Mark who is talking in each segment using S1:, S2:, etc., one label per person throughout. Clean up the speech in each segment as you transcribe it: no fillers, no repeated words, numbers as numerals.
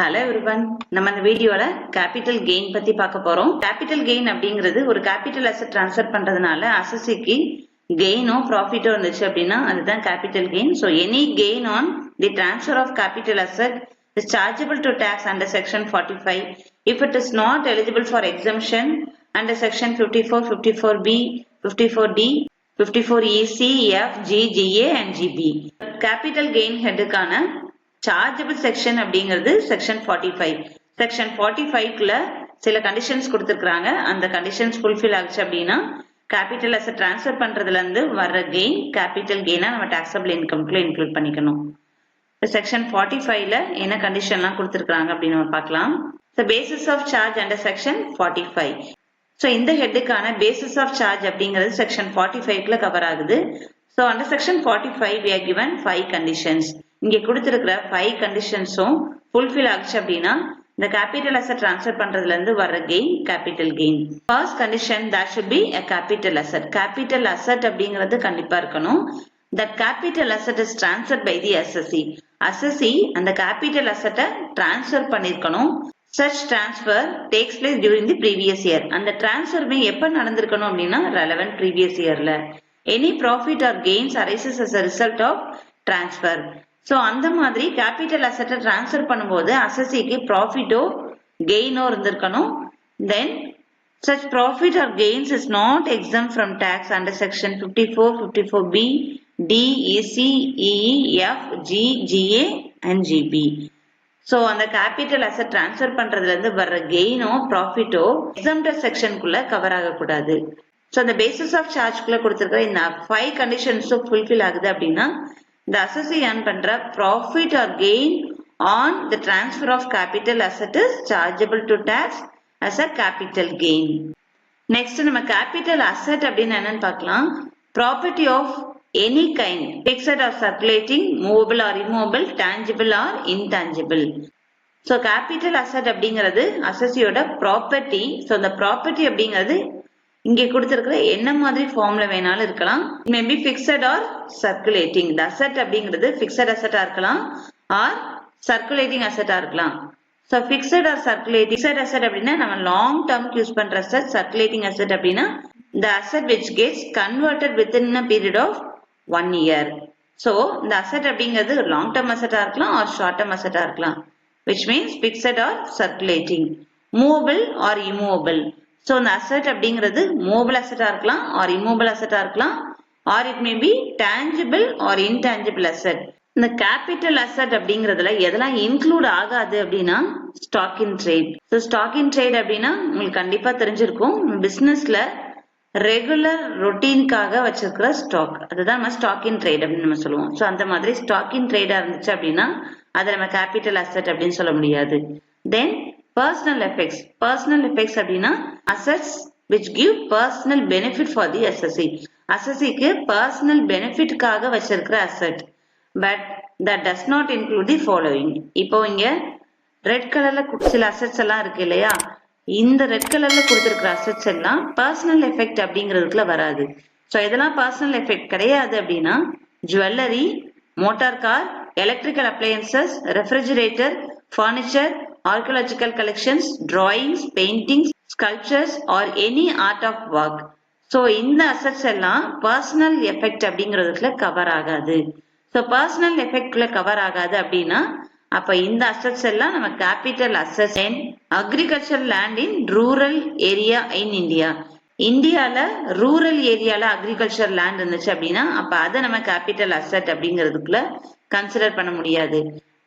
S1: Hello everyone, நம்ம இந்த வீடியோல கேபிட்டல் கெயின் பத்தி பார்க்க போறோம். கேபிட்டல் கெயின் அப்படிங்கிறது ஒரு கேபிட்டல் அசெட் டிரான்ஸ்ஃபர் பண்றதுனால அசெட்க்கு கெயினோ ப்ராஃபிட்டோ இருந்துச்சு அப்படின்னா அதுதான் capital gain. So any gain on the transfer of capital asset is chargeable to tax under section 45 if it is not eligible for exemption under section 54, 54B, 54D, 54EC, F, G, GA and GB. Capital gain headக்கான chargeable section அப்படிங்கிறது section 45. section 45 குள்ள சில conditions கொடுத்திருக்காங்க. அந்த conditions fulfill ஆச்சு அப்படின்னா capital asset transfer பண்றதுல இருந்து வர்ற gain capital gain நம்ம taxable income குள்ள include பண்ணிக்கணும். section 45 ல என்ன கண்டிஷன்லாம் கொடுத்திருக்காங்க அப்படின்னு நம்ம பார்க்கலாம். So basis of charge under section 45. So இந்த ஹெட்டுக்கான basis of charge அப்படிங்கிறது section 45 ல கவர் ஆகுது. So under section 45 we are given 5 conditions. இங்க கொடுத்திருக்கிற 5 கண்டிஷன்ஸும் fulfill ஆச்சு அப்படின்னா இந்த capital asset transfer பண்றதுல இருந்து வர்ற gain capital gain. First condition, there should be a capital asset. Capital asset அப்படிங்கிறது கண்டிப்பா இருக்கணும். That capital asset is transferred by the assessee. Assessee அந்த capital asset transfer பண்ணிருக்கணும். Such transfer takes place during the previous year. அந்த transfer எப்ப நடந்திருக்கணும் அப்படின்னா relevant previous yearல. Any profit or gains arises as a result of transfer. So அந்த மாதிரி capital asset transfer பண்ணும்போது assesseeக்கு profitோ gainோ இருந்திருக்கணும். Then such profit or gains is not exempt from tax under section 54, 54B, D, EC, EE, F, G, GA and GB. So அந்த capital asset transfer பண்றதுல இருந்து வர்ற gainஓ profitஓ exempted section குள்ள cover ஆகக்கூடாது. So அந்த basis of charge குள்ள கொடுத்திருக்கிற இந்த 5 conditions fulfill ஆகுது அப்படின்னா the assessee earn பண்ற profit or gain on the transfer of capital asset is chargeable to tax as a capital gain. Next நம்ம capital asset அப்படின்னு என்னன்னு பார்க்கலாம். Property of any kind, fixed or circulating, movable or immovable, tangible or intangible. So capital asset அப்படிங்கிறது assesseeயோட property. So the property அப்படிங்கிறது இங்கே கொடுத்திருக்கிற என்ன மாதிரி ஃபார்ம்ல வேணாலும் இருக்கலாம். It may be fixed or circulating. The asset அப்படிங்கிறது fixed asset இருக்கலாம் or circulating asset இருக்கலாம். So fixed or circulating. Fixed asset அப்படின்னா நம்ம long term யூஸ் பண்ற asset. Circulating asset அப்படின்னா the asset which gets converted within a period of 1 year. So the asset அப்படிங்கிறது long term asset இருக்கலாம் or short term asset இருக்கலாம். Which means fixed or circulating. Movable or immovable. So the asset அப்படிங்கிறது movable asset இருக்கலாம் or immovable asset இருக்கலாம் or it may be tangible or intangible asset. இந்த capital asset அப்படிங்கிறதுல எதெல்லாம் include ஆகாது அப்படின்னா stock in trade. So stock in trade அப்படின்னா உங்களுக்கு கண்டிப்பா தெரிஞ்சிருக்கும். பிசினஸ்ல ரெகுலர் ரொட்டீனுக்காக வச்சிருக்கிற ஸ்டாக், அதுதான் நம்ம ஸ்டாக் இன் ட்ரேட் அப்படின்னு நம்ம சொல்லுவோம். ஸோ அந்த மாதிரி ஸ்டாக் இன் ட்ரேடா இருந்துச்சு அப்படின்னா அதை நம்ம கேபிட்டல் அசெட் அப்படின்னு சொல்ல முடியாது. Then personal effects. Personal effects அப்படின்னா assets which give personal benefit for the assessee. அசெஸிக்கு பர்சனல் பெனிஃபிட்காக வச்சிருக்கிற asset. But that does not include the following. இப்போ இங்க ரெட் கலர்ல சில அசெட்ஸ் எல்லாம் இருக்கு இல்லையா, இந்த ரெட் கலர்ல கொடுத்திருக்கிற அசெட்ஸ் எல்லாம் பர்சனல் எஃபெக்ட் அப்படிங்கிறதுக்குள்ள வராது. ஸோ இதெல்லாம் பர்சனல் எஃபெக்ட் கிடையாது அப்படின்னா jewellery, motor car, electrical appliances, refrigerator, furniture, archaeological collections, drawings, paintings, sculptures or any art of work. So இந்த அசெட்ஸ் எல்லாம் பர்சனல் எஃபெக்ட் அப்படிங்கிறதுக்குள்ள கவர் ஆகாது. ஸோ பர்சனல் எஃபெக்ட்ல கவர் ஆகாது அப்படின்னா அப்ப இந்த அசெட்ஸ் எல்லாம் நம்ம capital assets. Agriculture land in rural area in India. இந்தியால ரூரல் ஏரியால அக்ரிகல்ச்சர் லேண்ட் இருந்துச்சு அப்படின்னா அப்ப அதை நம்ம கேபிட்டல் அசெட் அப்படிங்கிறதுக்குள்ள கன்சிடர் பண்ண முடியாது.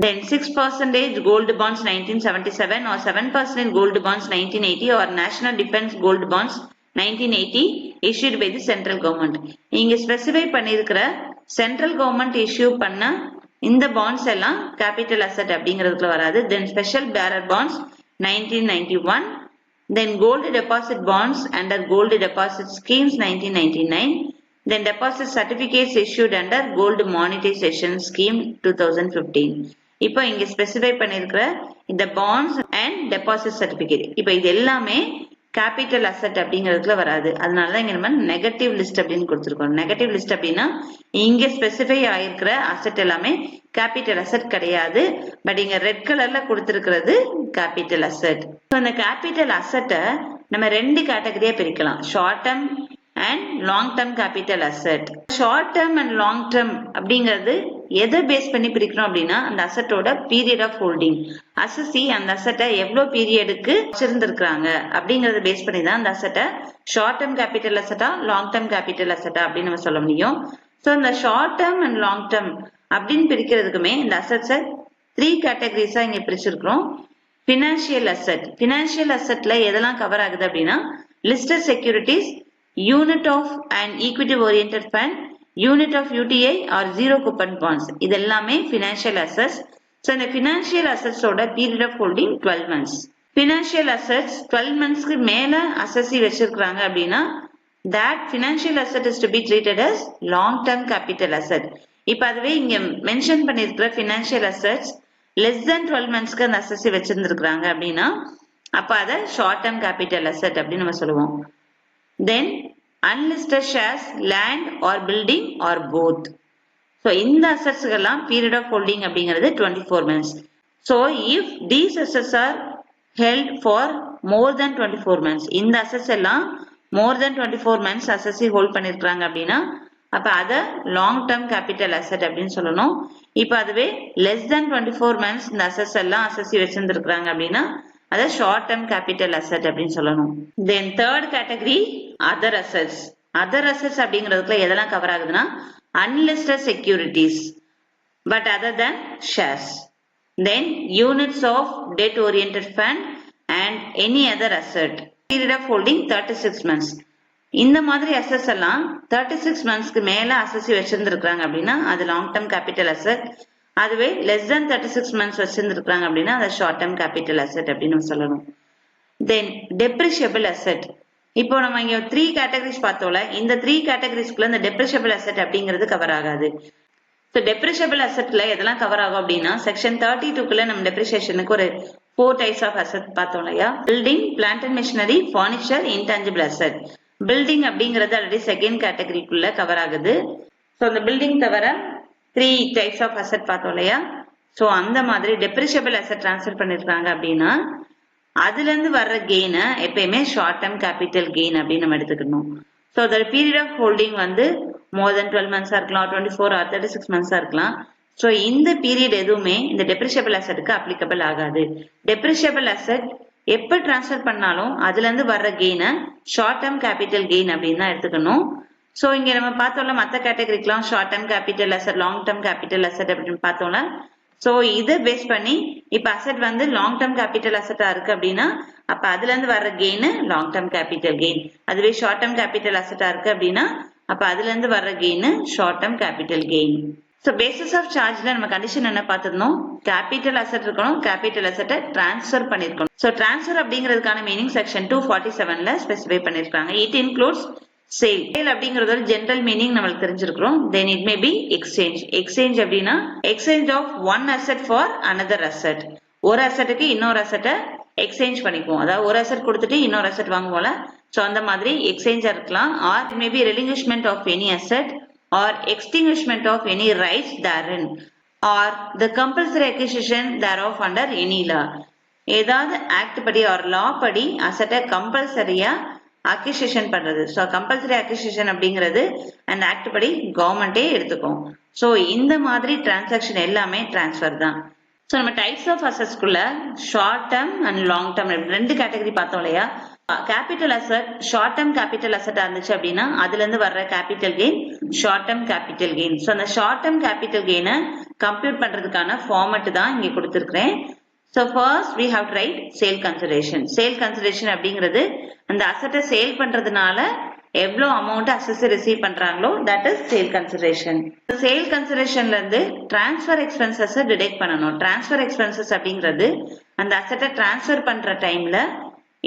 S1: Then 6% gold bonds 1977 or 7% gold bonds 1980 or national defense gold bonds 1980 issued by the central government. இங்க ஸ்பெசிஃபை பண்ணிருக்கிற சென்ட்ரல் கவர்மெண்ட் இஷ்யூ பண்ண இந்த பாண்ட்ஸ் எல்லாம் கேபிட்டல் அசெட் அப்படிங்கிறதுக்குள்ள வராது. Then special bearer bonds 1991, then gold deposit bonds under gold deposit schemes 1999, then deposit certificates issued under gold monetisation scheme 2015. இப்போ இங்க specify பண்ணிருக்கிற இந்த பாண்ட்ஸ் அண்ட் டெபாசிட் சர்டிபிகேட் இப்போ இது எல்லாமே கேபிட்டல் அசெட் அப்படிங்கிறதுல வராது. அதனாலதான் இங்க நம்ம நெகட்டிவ் லிஸ்ட் அப்படின்னு கொடுத்துருக்கோம். நெகட்டிவ் லிஸ்ட் அப்படின்னா இங்க ஸ்பெசிஃபை ஆயிருக்கிற அசெட் எல்லாமே கேபிட்டல் அசெட் கிடையாது. பட் இங்க ரெட் கலர்ல கொடுத்திருக்கிறது கேபிட்டல் அசெட். அந்த கேபிட்டல் அசெட்டை நம்ம ரெண்டு கேட்டகரியா பிரிக்கலாம். Short term and long term capital asset. Short term and long term அப்படிங்கிறது எதை பேஸ் பண்ணி பிரிக்கிறோம் அப்படின்னா அந்த அசெட்டோட பீரியட் ஆஃப் ஹோல்டிங். அசசி அந்த அசெட்டை எவ்வளவு பீரியடுக்கு வச்சிருந்திருக்காங்க அப்படிங்கறத பேஸ் பண்ணி தான் அந்த அசெட்டை ஷார்ட் டேர்ம் கேபிட்டல் அசெட்டா லாங் டேர்ம் கேபிட்டல் அசெட்டா அப்படின்னு நம்ம சொல்ல முடியும். ஸோ இந்த short term and long term அப்படின்னு பிரிக்கிறதுக்குமே இந்த அசெட்ஸை 3 கேட்டகரிஸா இங்க பிரிச்சிருக்கிறோம். Financial asset. பினான்சியல் அசெட்ல எதெல்லாம் கவர் ஆகுது அப்படின்னா listed securities, unit of and equity oriented fund, unit of UTI or zero coupon bonds. இது எல்லாமே பினான்சியல் அசெட்ஸ். ஸோ இந்த பினான்சியல் அசெட்ஸோட period of holding 12 months. Financial assets 12 monthsக்கு மேல அசசி வச்சிருக்காங்க அப்படின்னா that financial asset is to be treated as long term capital asset. இப்ப அதுவே இங்க மென்ஷன் பண்ணிருக்கிற financial assets less than 12 monthsக்கு அந்த அசசி வச்சிருந்திருக்காங்க அப்படின்னா அப்ப அத short term capital asset அப்படின்னு நம்ம சொல்லுவோம். Then unlisted shares, land or building or both. So இந்த அசட்ஸ்கெல்லாம் period of holding அப்படிங்கிறது 24 months. So if these assets are held for more than 24 months, இந்த அசட்ஸ் எல்லாம் more than 24 months அசசி ஹோல்ட் பண்ணிருக்காங்க அப்படின்னா அப்ப அத லாங் டேர்ம் கேபிட்டல் அசெட் அப்படின்னு சொல்லணும். இப்ப அதுவே less than 24 months இந்த அசட்ஸ் எல்லாம் அசசி வச்சிருந்திருக்காங்க அப்படின்னா அத ஷார்ட் டேர்ம் கேபிட்டல் அசெட் அப்படின்னு சொல்லணும். Then third category other assets. Other assets அப்படிங்கிறதுக்குள்ள எதெல்லாம் கவர் ஆகுதுன்னா unlisted securities but other than shares, then units of debt oriented fund and any other asset. Period of holding 36 months. இந்த மாதிரி assets எல்லாம் 36 monthsக்கு மேல அசசி வச்சிருந்திருக்காங்க அப்படின்னா அது லாங் டேர்ம் கேபிட்டல் அசெட். அதுவே less than 36 months வச்சிருந்திருக்காங்க அப்படின்னா அது ஷார்ட் டேர்ம் கேபிட்டல் அசெட் அப்படின்னு சொல்லணும். தென் டெப்ரிஷியபிள் அசெட். இப்போ நம்ம இங்க 3 கேட்டகரிஸ் பார்த்தோம்ல, இந்த 3 கேட்டகரிஸ்க்குள்ள இந்த டெப்ரிஷியபிள் அசெட் அப்படிங்கிறது கவர் ஆகாது. ஸோ டெப்ரிஷியபிள் அசெட்ல எதெல்லாம் கவர் ஆகும் அப்படின்னா செக்ஷன் 32க்குள்ள நம்ம டெப்ரிசியேஷனுக்கு ஒரு 4 types of asset பார்த்தோம் இல்லையா. Building, plant and machinery, furniture, intangible asset. Building அப்படிங்கிறது ஆல்ரெடி செகண்ட் கேட்டகரிக்குள்ள கவர் ஆகுது. ஸோ அந்த பில்டிங் தவிர 3 types of asset பார்த்தோம் இல்லையா. ஸோ அந்த மாதிரி டெப்ரிஷியபிள் அசெட் டிரான்ஸ்ஃபர் பண்ணிருக்காங்க அப்படின்னா அதுல இருந்து வர்ற கெயினை எப்பயுமே ஷார்ட் டேர்ம் கேபிட்டல் கெயின் அப்படின்னு நம்ம எடுத்துக்கணும். ஸோ அதோட பீரியட் ஆஃப் ஹோல்டிங் வந்து more than 12 months இருக்கலாம், 24 or 36 months இருக்கலாம். ஸோ இந்த பீரியட் எதுவுமே இந்த டெப்ரிஷியபிள் அசெட்டுக்கு அப்ளிகபிள் ஆகாது. டெப்ரிஷியபிள் அசெட் எப்ப டிரான்ஸ்ஃபர் பண்ணாலும் அதுல இருந்து வர்ற கெயினை ஷார்ட் டேர்ம் கேபிட்டல் கெயின் அப்படின்னு தான் எடுத்துக்கணும். ஸோ இங்க நம்ம பார்த்தோம்ல மற்ற கேட்டகரிக்கெல்லாம் short term capital asset, long term capital asset அப்படின்னு பார்த்தோம்ல. ஸோ இதை பேஸ் பண்ணி இப்ப அசெட் வந்து லாங் டேர்ம் கேபிட்டல் அசெட்டா இருக்கு அப்படின்னா அப்ப அதுல இருந்து வர்ற gain long term capital gain. அதுவே ஷார்ட் டேர்ம் கேபிட்டல் அசெட்டா இருக்கு அப்படின்னா அப்ப அதுல இருந்து வர்ற gain short term capital gain. So basis of சார்ஜ்ல நம்ம கண்டிஷன் என்ன பார்த்திருந்தோம், கேபிட்டல் அசெட் இருக்கணும், கேபிட்டல் அசெட்டை டிரான்ஸ்ஃபர் பண்ணிருக்கணும். ஸோ டிரான்ஸ்ஃபர் அப்படிங்கிறதுக்கான மீனிங் செக்ஷன் 247ல ஸ்பெசிஃபை பண்ணிருக்காங்க. It includes sale. சேல் அப்படிங்கறது ஒரு ஜெனரல் மீனிங் நம்மளுக்கு தெரிஞ்சிருக்கிறோம். Then it may be exchange. Exchange அப்படின்னா exchange of one asset for another asset. ஒரு அசெட்டுக்கு இன்னொரு அசெட்டை எக்ஸ்சேஞ்ச் பண்ணிக்குவோம். அதாவது ஒரு அசெட் கொடுத்துட்டு இன்னொரு அசெட் வாங்குவோம்ல. ஸோ அந்த மாதிரி எக்ஸ்சேஞ்ச் இருக்கலாம். Or it may be relinquishment of any asset or extinguishment of any rights therein or the compulsory acquisition thereof under any law. ஏதாவது ஆக்ட் படி or law படி அசெட்டை கம்பல்சரியா அக்விசிஷன் பண்றது. ஸோ கம்பல்சரி அக்விசிஷன் அப்படிங்கிறது அந்த ஆக்ட் படி கவர்மெண்டே எடுத்துக்கும். ஸோ இந்த மாதிரி டிரான்சாக்ஷன் எல்லாமே டிரான்ஸ்ஃபர் தான். ஸோ நம்ம டைப்ஸ் ஆஃப் அசெட்ஸ்குள்ள short term and long term 2 category பார்த்தோம் இல்லையா. Capital asset short term capital asset இருந்துச்சு அப்படின்னா அதுல இருந்து வர்ற capital gain short term capital gain. So அந்த ஷார்ட் டேர்ம் கேபிட்டல் கெயினை கம்ப்யூட் பண்றதுக்கான ஃபார்மட் தான் இங்க கொடுத்துருக்கிறேன். So first we have to write sale consideration. Sale consideration அப்படிங்கிறது அந்த அசெட்டை சேல் பண்றதுனால எவ்வளவு அமௌண்ட் அசெஸ் ரிசீவ் பண்றாங்களோ that is sale consideration. Sale கன்சிடரேஷன்ல இருந்து டிரான்ஸ்ஃபர் எக்ஸ்பென்சஸ் டிடெக்ட் பண்ணணும். டிரான்ஸ்ஃபர் எக்ஸ்பென்சஸ் அப்படிங்கிறது அந்த அசெட்டை டிரான்ஸ்ஃபர் பண்ற டைம்ல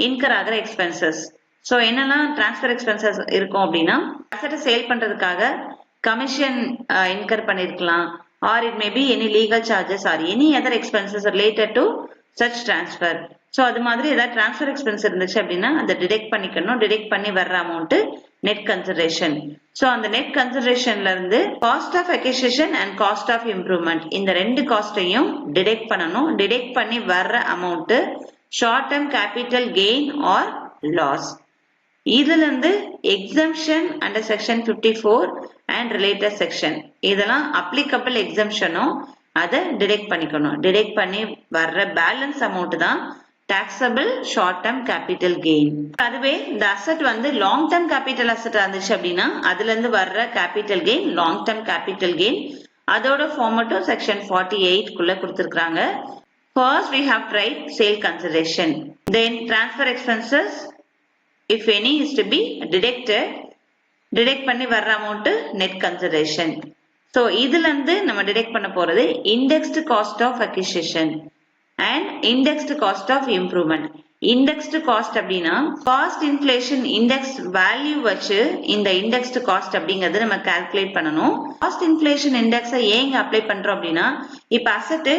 S1: இன்கர் ஆகிற எக்ஸ்பென்சஸ். ஸோ என்னெல்லாம் டிரான்ஸ்ஃபர் எக்ஸ்பென்சஸ் இருக்கும் அப்படின்னா அசெட்டை சேல் பண்றதுக்காக கமிஷன் இன்கர் பண்ணிருக்கலாம், R it may be any legal charges or any other expenses related to such transfer. So அது மாதிரி ஏதாவது transfer expense இருந்துச்சு அப்படின்னா அதை டிடெக்ட் பண்ணிக்கணும். டிடெக்ட் பண்ணி வர்ற அமௌண்ட் நெட் கன்சிடரேஷன். ஸோ அந்த நெட் கன்சிடரேஷன்ல இருந்து cost of acquisition and cost of improvement இந்த ரெண்டு காஸ்டையும் டிடெக்ட் பண்ணணும். டிடெக்ட் பண்ணி வர்ற amount short term capital gain or loss. இதுல இருந்து exemption under section 54 and related section இதெல்லாம் அப்ளிகபிள் எக்ஸம்ஷனும் அதை டிடெக்ட் பண்ணிக்கணும். டிடெக்ட் பண்ணி வர்ற பேலன்ஸ் அமௌண்ட் தான் taxable short term capital gain. அதுவே இந்த அசெட் வந்து லாங் டர்ம் கேபிட்டல் அசெட் இருந்துச்சு அப்படின்னா அதுல இருந்து வர்ற capital gain long term capital gain அதோட ஃபார்மட்டும் செக்ஷன் 48 குள்ள கொடுத்திருக்காங்க. First we have to write sale consideration, then transfer expenses if any is to be deducted. Detect பண்ணி வர்ற அமௌண்ட் நெட் கன்சிடரேஷன். ஸோ இதுல இருந்து நம்ம டிடெக்ட் பண்ண போறது indexed cost of acquisition and indexed cost of improvement. Indexed cost அப்படின்னா cost inflation index value வச்சு இந்த இண்டெக்ஸ்டு காஸ்ட் அப்படிங்கறது நம்ம கால்குலேட் பண்ணணும். காஸ்ட் இன்ஃபிளேஷன் இண்டெக்ஸை ஏங்க அப்ளை பண்றோம் அப்படின்னா இப்ப asset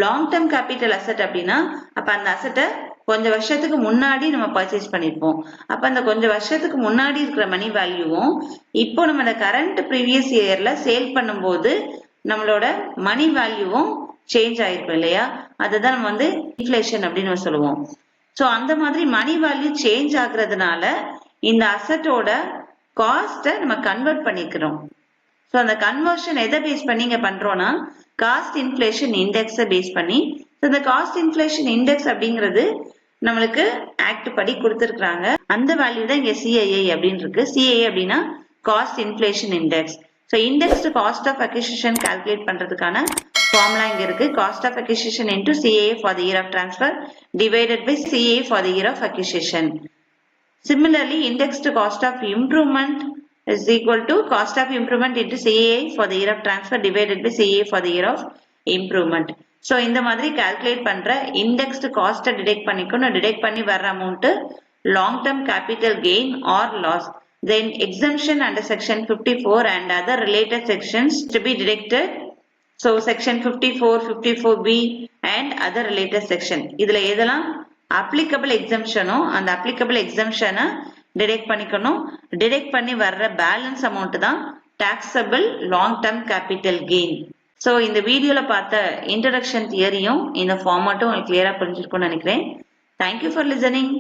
S1: long term capital asset அப்படின்னா அப்ப அந்த அசெட்டை கொஞ்சம் வருஷத்துக்கு முன்னாடி நம்ம பர்ச்சேஸ் பண்ணிருப்போம். அப்ப அந்த கொஞ்சம் வருஷத்துக்கு முன்னாடி இருக்கிற மணி வேல்யூவும் இப்போ நம்ம இந்த கரண்ட் ப்ரீவியஸ் இயர்ல சேல் பண்ணும்போது நம்மளோட மணி வேல்யூவும் சேஞ்ச் ஆயிருக்கும் இல்லையா, அதுதான் நம்ம வந்து இன்ஃபிளேஷன் அப்படின்னு சொல்லுவோம். சோ அந்த மாதிரி மணி வேல்யூ சேஞ்ச் ஆகுறதுனால இந்த அசெட்டோட காஸ்ட நம்ம கன்வெர்ட் பண்ணிக்கிறோம். சோ அந்த கன்வர்ஷன் எதை பேஸ் பண்ணி இங்க பண்றோம்னா காஸ்ட் இன்ஃபிளேஷன் இண்டெக்ஸை பேஸ் பண்ணி. இந்த காஸ்ட் இன்ஃபிளேஷன் இண்டெக்ஸ் அப்படிங்கிறது நம்மளுக்கு ஆக்ட் படி கொடுத்திருக்காங்க. அந்த வேல்யூ தான் இங்க சிஐஐ அப்படின்னு இருக்கு. சிஐஐ அப்படின்னா cost inflation index. So indexed cost of acquisition calculate பண்றதுக்கான ஃபார்முலா இங்க இருக்கு. Cost of acquisition into CIA for the year of transfer divided by CIA for the year of acquisition. Similarly, indexed cost of improvement is equal to cost of improvement into CAI for the year of transfer divided by CAI for the year of improvement. So இந்த மாதிரி calculate பண்ற indexed cost detect பண்ணிக்கணும். Deduct பண்ணி வர்ற amount long term capital gain or loss. Then exemption under section 54 and other related sections to be deducted. So section 54, 54B and other related section. இதுல எதெல்லாம் applicable exemptionோ அந்த applicable exemptionனை detect பண்ணிக்கணும். Deduct பண்ணி வர்ற balance amount தான் taxable long term capital gain. So இந்த வீடியோல பார்த்த இன்ட்ரடக்ஷன் தியரியும் இந்த ஃபார்மாட்டும் உங்களுக்கு கிளியரா புரிஞ்சிருக்கும்னு நினைக்கிறேன். Thank you for listening.